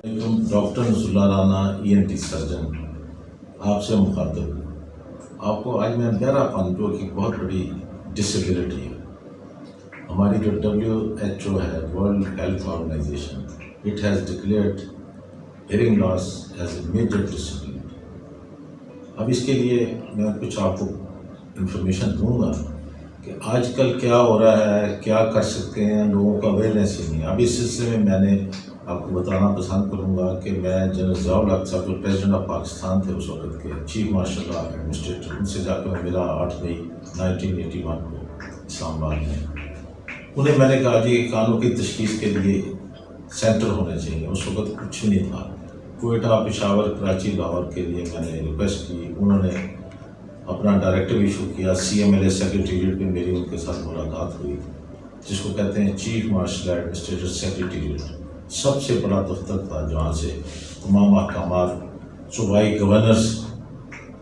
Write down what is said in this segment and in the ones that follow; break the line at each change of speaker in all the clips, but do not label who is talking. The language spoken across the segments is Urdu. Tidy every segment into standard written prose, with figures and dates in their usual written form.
Doctor Nasrallah Rana ENT surgeon آپ سے مخاطب ہوں۔ آپ کو آج میں بہرا پن جو کہ بہت بڑی ڈسیبلٹی ہے، ہماری جو WHO ہے، world health organization, it has declared hearing loss as a major disability. اب اس کے لیے میں کچھ آپ کو انفارمیشن دوں گا کہ آج کل کیا ہو رہا ہے، کیا کر سکتے ہیں، لوگوں کا اویئرنیس ہی نہیں ہے۔ اب اس سلسلے میں نے آپ کو بتانا پسند کروں گا کہ میں جنرل ضیاء الحق صاحب جو پریزیڈنٹ آف پاکستان تھے اس وقت کے چیف مارشل لا ایڈمنسٹریٹر، ان سے جا کر ملا 8 مئی 1981 کو اسلام آباد میں۔ انہیں میں نے کہا جی کانوں کی تشخیص کے لیے سینٹر ہونے چاہیے، اس وقت کچھ نہیں تھا۔ کوئٹہ، پشاور، کراچی، لاہور کے لیے میں نے ریکویسٹ کی، انہوں نے اپنا ڈائریکٹو ایشو کیا۔ CMLA سیکریٹریٹ پہ میری ان کے ساتھ ملاقات ہوئی، جس کو کہتے ہیں چیف مارشل ایڈمنسٹریٹر سیکریٹریٹ، سب سے بڑا دفتر تھا جہاں سے تمام احکامات صوبائی گورنرز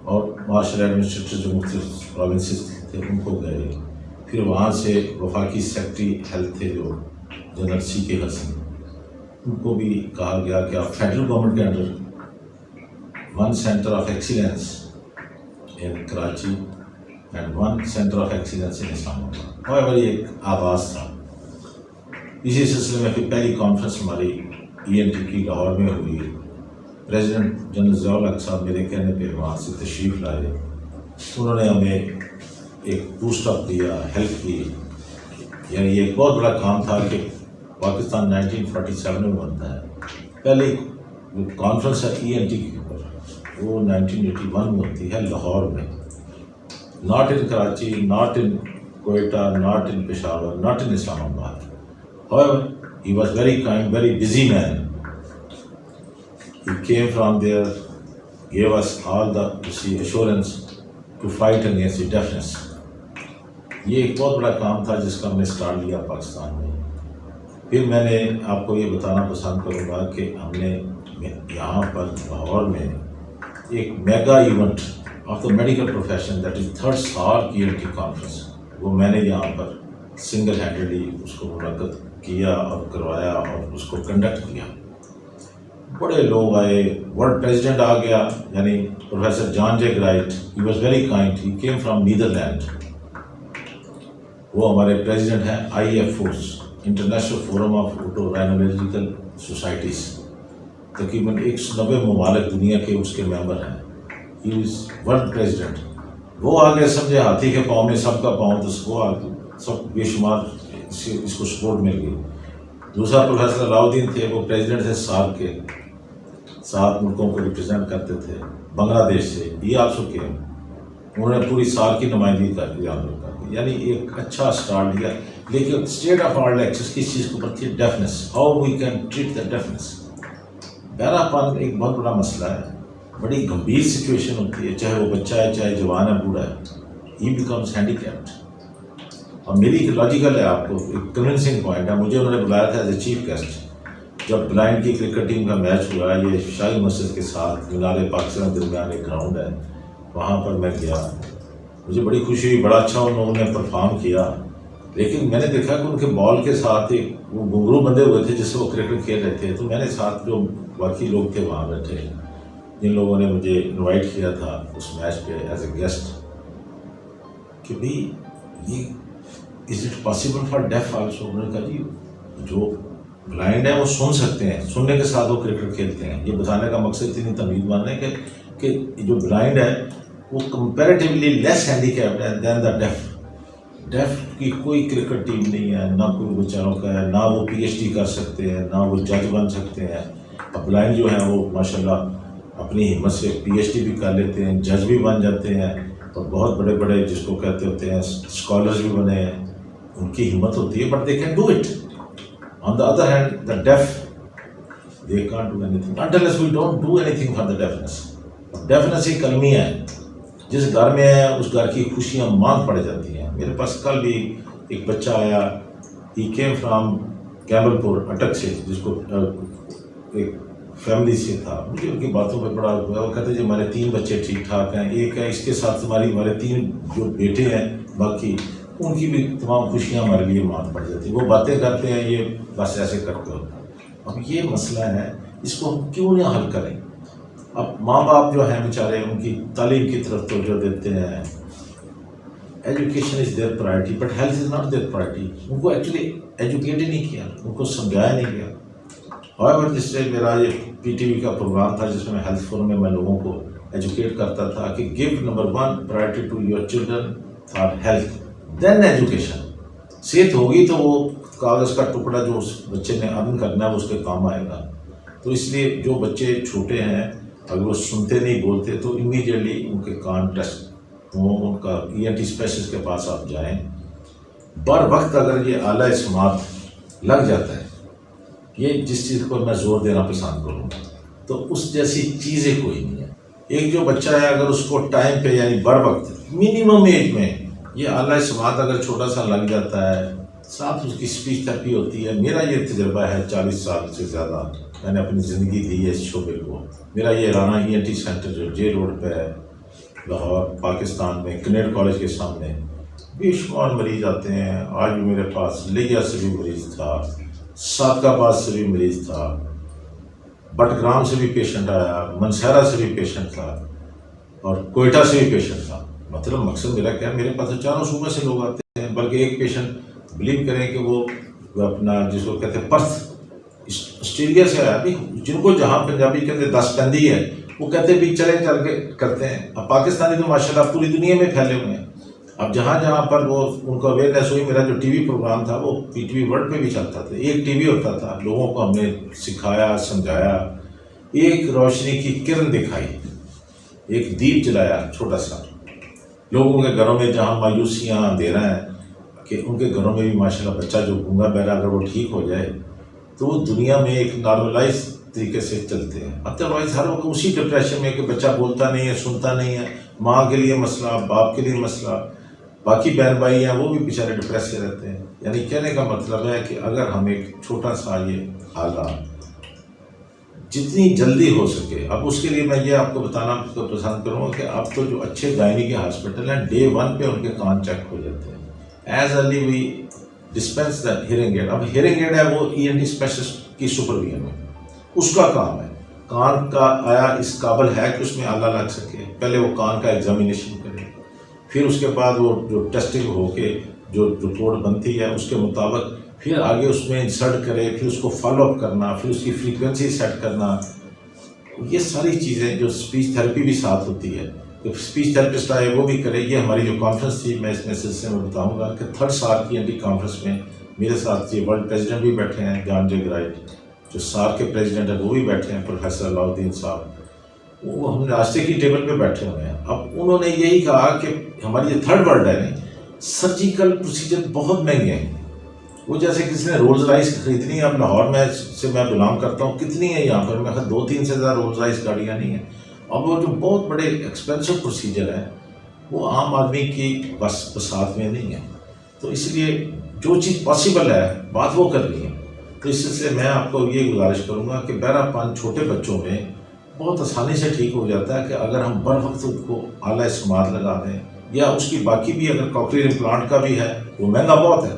اور مارشل ایڈمنسٹریٹر جو مختلف پروونسز تھے ان کو گئے۔ پھر وہاں سے وفاقی سیکرٹری ہیلتھ تھے جو جنرل CK حسن، ان کو بھی کہا گیا کہ آپ فیڈرل گورنمنٹ کے under 1 centre of excellence in Karachi and 1 centre of excellence in Islamabad, اور یہ ایک آغاز تھا۔ اسی سلسلے میں پھر پہلی کانفرنس ہماری ENT کی لاہور میں ہوئی۔ پریزیڈنٹ جنرل ضیاء الحق صاحب میرے کہنے پہ وہاں سے تشریف لائے، انہوں نے ہمیں ایک بوسٹ اپ دیا ہیلتھ کی، یعنی یہ ایک بہت بڑا کام تھا کہ پاکستان 1947 میں بنتا ہے، پہلی جو کانفرنس ہے ENT کے اوپر وہ 1981 میں ہوتی ہے لاہور میں، not in Karachi, not in Quetta, not in Peshawar, not in Islamabad. However, he was very kind, very busy man. He came from there, gave us all the assurance to fight against the deafness. یہ ایک بہت بڑا کام تھا جس کا ہم نے اسٹارٹ لیا پاکستان میں۔ پھر میں نے آپ کو یہ بتانا پسند کروں گا کہ ہم نے یہاں پر لاہور میں ایک mega event of the medical profession, that is 3rd SARC ENT conference, وہ میں نے یہاں پر سنگل ہینڈڈلی اس کو منعقد کیا اور کروایا اور اس کو کنڈکٹ کیا۔ بڑے لوگ آئے، ورلڈ پریزیڈنٹ آ گیا، یعنی professor John Jack Wright, he was very kind, he came from Netherland, وہ ہمارے پریزیڈنٹ ہیں IFOs، international forum of oto rhinological societies, تقریباً 190 ممالک دنیا کے اس کے ممبر ہیں، ہی از ورلڈ پریزیڈنٹ۔ وہ آگے سمجھے ہاتھی کے پاؤں میں سب کا پاؤں، تو وہ آگے سب بے شمار اس کو سپورٹ مل گئی۔ دوسرا پروفیسر علاؤدین تھے، وہ پریزیڈنٹ تھے SARC کے، 7 ملکوں کو ریپرزینٹ کرتے تھے، بنگلہ دیش سے یہ آپ سو کے انہوں نے پوری SARC کی نمائندگی کر دی امریکہ کی، یعنی ایک اچھا اسٹارٹ لیا۔ لیکن اسٹیٹ آف آرٹ لیکچرس کس چیز کے اوپر تھی؟ Deafness, how we can treat the deafness. بہرا پن ایک بہت بڑا مسئلہ ہے، بڑی گمبھیر سچویشن ہوتی ہے، چاہے وہ بچہ ہے، چاہے جوان ہے، بوڑھا ہے، ہی بیکمز ہینڈی کیپڈ۔ اور میری ایک لاجیکل ہے، آپ کو ایک کنونسنگ پوائنٹ ہے، مجھے انہوں نے بلایا تھا ایز اے چیف گیسٹ جب بلائنڈ کی کرکٹ ٹیم کا میچ ہوا، یہ شاہی مسجد کے ساتھ مینار پاکستان درمیان ایک گراؤنڈ ہے، وہاں پر میں گیا، مجھے بڑی خوشی ہوئی، بڑا اچھا انہوں نے پرفارم کیا۔ لیکن میں نے دیکھا کہ ان کے بال کے ساتھ ایک وہ گھنگرو بندھے ہوئے تھے جس سے وہ کرکٹ کھیل رہے تھے، تو میں نے ساتھ جو باقی لوگ تھے وہاں بیٹھے، جن لوگوں نے مجھے انوائٹ کیا تھا اس میچ پہ ایز اے گیسٹ، کہ بھائی یہ is it possible for deaf also? انہوں نے کہا جی جو بلائنڈ ہیں وہ سن سکتے ہیں، سننے کے ساتھ وہ کرکٹ کھیلتے ہیں۔ یہ بتانے کا مقصد اتنی تمہید ماننا ہے کہ جو بلائنڈ ہے وہ کمپیریٹیولی لیس ہینڈیکیپڈ ہے دین دا ڈیف۔ ڈیف کی کوئی کرکٹ ٹیم نہیں ہے، نہ کوئی بیچاروں کا ہے، نہ وہ PhD کر سکتے ہیں، نہ وہ جج بن سکتے ہیں۔ اب بلائنڈ جو ہیں وہ ماشاءاللہ اپنی ہمت سے PhD بھی کر لیتے ہیں، جج بھی بن جاتے ہیں، اور بہت بڑے بڑے جس کو کہتے ہوتے ہیں اسکالرز بھی بنے ہیں، ان کی ہمت ہوتی ہے، but they can do it. On the other hand the deaf they can't do anything unless we don't do anything for the deafness. Deafness ایک کلمی ہے، جس گھر میں ہے اس گھر کی خوشیاں مانگ پڑ جاتی ہیں۔ میرے پاس کل بھی ایک بچہ آیا، ہی کیم فرام کیمل پور اٹک سے، جس کو ایک فیملی سے تھا، مجھے ان کی باتوں پہ بڑا ہوا، وہ کہتے جی ہمارے 3 بچے ٹھیک ٹھاک ہیں، ایک ہے اس کے ساتھ ہمارے 3 جو بیٹے ہیں، باقی ان کی بھی تمام خوشیاں ہمارے لیے مانگ پڑ جاتی ہیں۔ وہ باتیں کرتے ہیں، یہ بس ایسے کرتے ہوتے ہیں۔ اب یہ مسئلہ ہے اس کو ہم کیوں نہ حل کریں؟ اب ماں باپ جو ہیں بیچارے ان کی تعلیم کی طرف توجہ دیتے ہیں، education is their priority but health is not their priority. ان کو ایکچولی ایجوکیٹ ہی نہیں کیا، ان کو سمجھایا نہیں گیا. اور جس سے میرا یہ پی ٹی وی کا پروگرام تھا جس میں ہیلتھ فورم میں لوگوں کو ایجوکیٹ کرتا تھا کہ give number 1 priority to your children for health then education. صحت ہوگی تو وہ کاغذ کا ٹکڑا جو اس بچے نے ارن کرنا ہے وہ اس کے کام آئے گا. تو اس لیے جو بچے چھوٹے ہیں اگر وہ سنتے نہیں بولتے تو امیڈیٹلی ان کے کان ٹیسٹ ان کا ای این ٹی اسپیشلسٹ کے پاس آپ جائیں. بر وقت اگر یہ اعلیٰ سماعت لگ جاتا ہے، یہ جس چیز پر میں زور دینا پسند کروں گا، تو اس جیسی چیزیں کوئی نہیں ہے. ایک جو بچہ ہے اگر اس کو ٹائم پہ یعنی بر وقت منیمم ایج میں یہ اعلیٰ سماعت اگر چھوٹا سا لگ جاتا ہے، ساتھ اس کی اسپیچ تھراپی ہوتی ہے. میرا یہ تجربہ ہے 40 سال سے زیادہ میں نے اپنی زندگی دی ہے اس شعبے کو. میرا یہ رانا ای این ٹی سینٹر جو جے روڈ پہ ہے لاہور پاکستان میں کنیڈ کالج کے سامنے، بے شمار مریض آتے ہیں. آج بھی میرے پاس لیا سے بھی مریض تھا، صادق آباد سے بھی مریض تھا، بٹگرام سے بھی پیشنٹ آیا، منسہرہ سے بھی پیشنٹ تھا اور کوئٹہ سے بھی پیشنٹ تھا. مطلب مقصد میرا کیا ہے، میرے پاس چاروں صوبے سے لوگ آتے ہیں. بلکہ ایک پیشنٹ بلیو کریں کہ وہ اپنا جس کو کہتے ہیں پرتھ آسٹریلیا سے آیا. بھی جن کو جہاں پنجابی کہتے ہیں 10 پندی ہے وہ کہتے بھی چلے چل کے کرتے ہیں. اب پاکستانی تو ماشاءاللہ پوری دنیا میں پھیلے ہوئے ہیں. اب جہاں جہاں پر وہ ان کو اویئرنیس ہوئی، میرا جو ٹی وی پروگرام تھا وہ پی ٹی وی ورلڈ پہ بھی چلتا تھا. ایک ٹی وی ہوتا تھا، لوگوں کو ہم نے سکھایا سمجھایا، ایک روشنی کی کرن دکھائی، ایک دیپ جلایا چھوٹا سا. لوگوں کے گھروں میں جہاں مایوسیاں دے رہے ہیں کہ ان کے گھروں میں بھی ماشاءاللہ بچہ جو گونگا بہرا اگر وہ ٹھیک ہو جائے تو وہ دنیا میں ایک نارملائز طریقے سے چلتے ہیں. ادروائز ہر وقت اسی ڈپریشن میں کہ بچہ بولتا نہیں ہے، سنتا نہیں ہے، ماں کے لیے مسئلہ، باپ کے لیے مسئلہ، باقی بہن بھائی ہیں وہ بھی بیچارے ڈپریس سے رہتے ہیں. یعنی کہنے کا مطلب ہے کہ اگر ہم ایک چھوٹا سا یہ حالات جتنی جلدی ہو سکے، اب اس کے لیے میں یہ آپ کو بتانا پسند کروں گا کہ اب تو جو اچھے گائنی کے ہاسپٹل ہیں ڈے 1 پہ ان کے کان چیک ہو جاتے ہیں. ایز ارلی وی ڈسپینس دا ہیئرنگ ایڈ. اب ہیئرنگ ایڈ ہے وہ ای این ٹی اسپیشلسٹ کی سپرویژن میں اس کا کام ہے. کان کا آیا اس قابل ہے کہ اس میں آلہ لگ سکے، پہلے وہ کان کا ایگزامینیشن کرے، پھر اس کے بعد وہ جو ٹیسٹنگ ہو کے جو رپورٹ بنتی ہے اس کے مطابق پھر آگے اس میں انسرٹ کرے، پھر اس کو فالو اپ کرنا، پھر اس کی فریکوینسی سیٹ کرنا. یہ ساری چیزیں جو اسپیچ تھراپی بھی ساتھ ہوتی ہے، جو اسپیچ تھراپسٹ آئے وہ بھی کرے. یہ ہماری جو کانفرنس تھی، میں اس میں سلسلے میں بتاؤں گا کہ 3rd سار کی اینٹی کانفرنس میں میرے ساتھ یہ ورلڈ پریزیڈنٹ بھی بیٹھے ہیں جان جے گرائٹ، جو سار کے پریزیڈنٹ ہیں وہ بھی بیٹھے ہیں پروفیسر علاؤدین صاحب. وہ ہم راستے کی ٹیبل پہ بیٹھے ہوئے ہیں. اب انہوں نے یہی کہا کہ ہماری یہ 3rd ورلڈ ہے نہیں، سرجیکل پروسیجر بہت مہنگے ہیں. وہ جیسے کسی نے رولز رائس خریدنی ہے. اب لاہور میں سے میں بلانگ کرتا ہوں، کتنی ہے یہاں پر؟ میں 2-3 سے زیادہ رولز رائس گاڑیاں نہیں ہیں. اب وہ جو بہت بڑے ایکسپینسو پروسیجر ہیں وہ عام آدمی کی بس بساط میں نہیں ہے. تو اس لیے جو چیز پاسبل ہے بات وہ کرنی ہے. تو اس سے میں آپ کو یہ گزارش کروں گا کہ بہرا پن چھوٹے بچوں میں بہت آسانی سے ٹھیک ہو جاتا ہے کہ اگر ہم بر وقت ان کو اعلیٰ سماعت لگا دیں، یا اس کی باقی بھی اگر کوکلیئر امپلانٹ کا بھی ہے وہ مہنگا بہت ہے.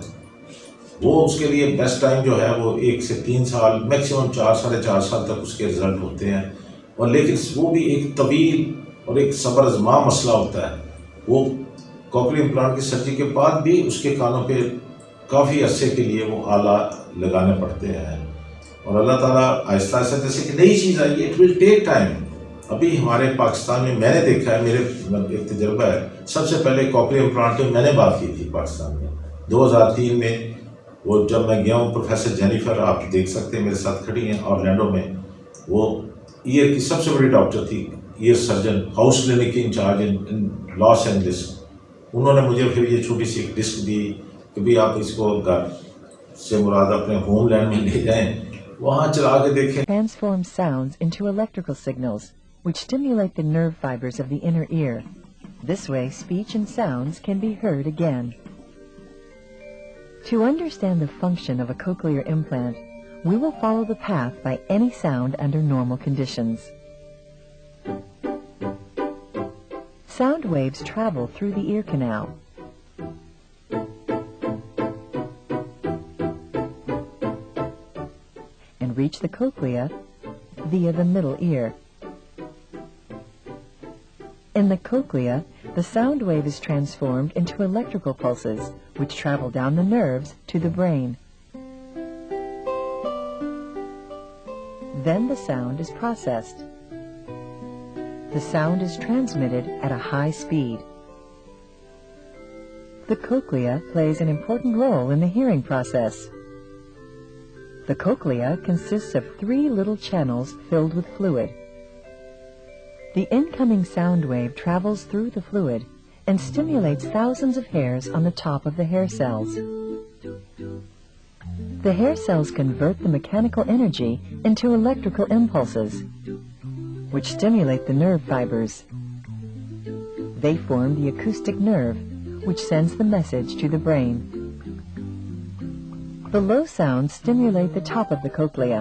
وہ اس کے لیے بیسٹ ٹائم جو ہے وہ 1 سے 3 سال میکسیمم 4-4.5 سال تک اس کے رزلٹ ہوتے ہیں. اور لیکن وہ بھی ایک طویل اور ایک صبر آزما مسئلہ ہوتا ہے. وہ کوکلیئر امپلانٹ کی سرجری کے بعد بھی اس کے کانوں پہ کافی عرصے کے لیے وہ آلہ لگانے پڑتے ہیں. اور اللہ تعالیٰ آہستہ آہستہ جیسے کہ نئی چیز آئی ہے، اٹ ول ٹیک ٹائم. ابھی ہمارے پاکستان میں نے دیکھا ہے، میرے ایک تجربہ ہے، سب سے پہلے کوکلیئر امپلانٹ میں نے بات کی تھی پاکستان میں 2003 میں. وہ جب میں گیا ہوں، پروفیسر جینیفر آپ دیکھ سکتے ہیں میرے ساتھ کھڑی ہیں اورلینڈو میں، وہ ایئر کی سب سے بڑی ڈاکٹر تھی، ایئر سرجن، ہاؤس کلینک کی انچارج ان لاس اینجلس. انہوں نے مجھے پھر یہ چھوٹی سی ایک ڈسک دی کہ بھی آپ اس کو گھر سے مراد اپنے ہوم لینڈ میں لے جائیں، وہاں چلا کے دیکھیں.
Transform sounds into electrical signals, which stimulate the nerve fibers of the inner ear. This way, speech and sounds can be heard again. To understand the function of a cochlear implant, we will follow the path by any sound under normal conditions. Sound waves travel through the ear canal. And reach the cochlea via the middle ear. In the cochlea, the sound wave is transformed into electrical pulses, which travel down the nerves to the brain. Then the sound is processed. The sound is transmitted at a high speed. The cochlea plays an important role in the hearing process. The cochlea consists of 3 little channels filled with fluid. The incoming sound wave travels through the fluid and stimulates thousands of hairs on the top of the hair cells. The hair cells convert the mechanical energy into electrical impulses, which stimulate the nerve fibers. They form the acoustic nerve, which sends the message to the brain. The low sounds stimulate the top of the cochlea.